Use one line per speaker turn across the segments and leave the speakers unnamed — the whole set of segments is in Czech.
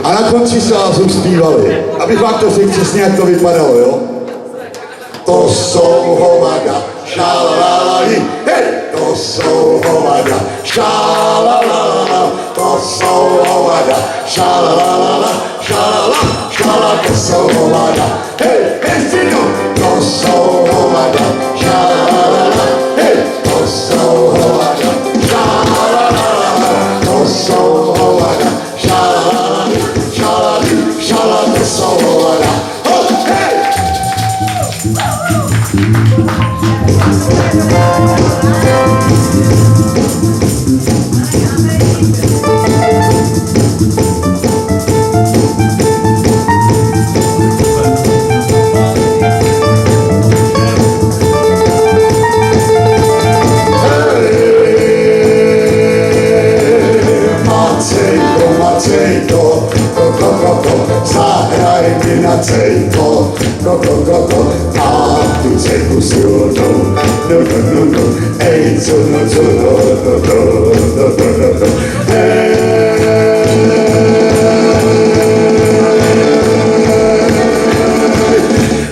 A na konci se vás uspívali. Abych vám to řekl přesně, jak to vypadalo, jo? To jsou hovada, šalalalají, hej! To jsou hovada, šalalala, to jsou hovada, šalalala, šalala, šala, to jsou hovada, hej! Ještě jednou! To jsou hovada, šalalala, hej! To jsou hovada, šalalala, to jsou hovada, šalalala, šalali, šala, to jsou hovada, hej! Macejko, zahraj mi na cejko, a tu cejku silnou, ej, cuno,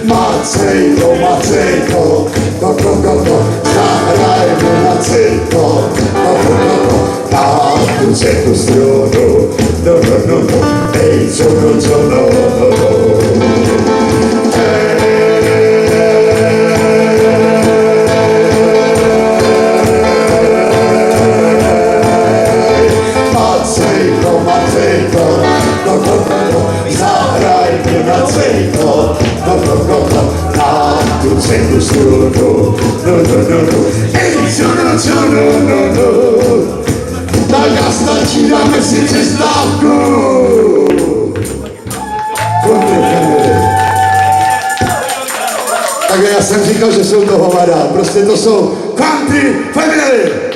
Macejko, zahraj mi na cejko, a tu cejku silnou, ej, cuno, zahraj mi na cejko, a tu cejku silnou, ej, cuno, tak a stačí, dáme si přestávku. Tak já jsem říkal, že jsou to hovada, prostě to jsou country family.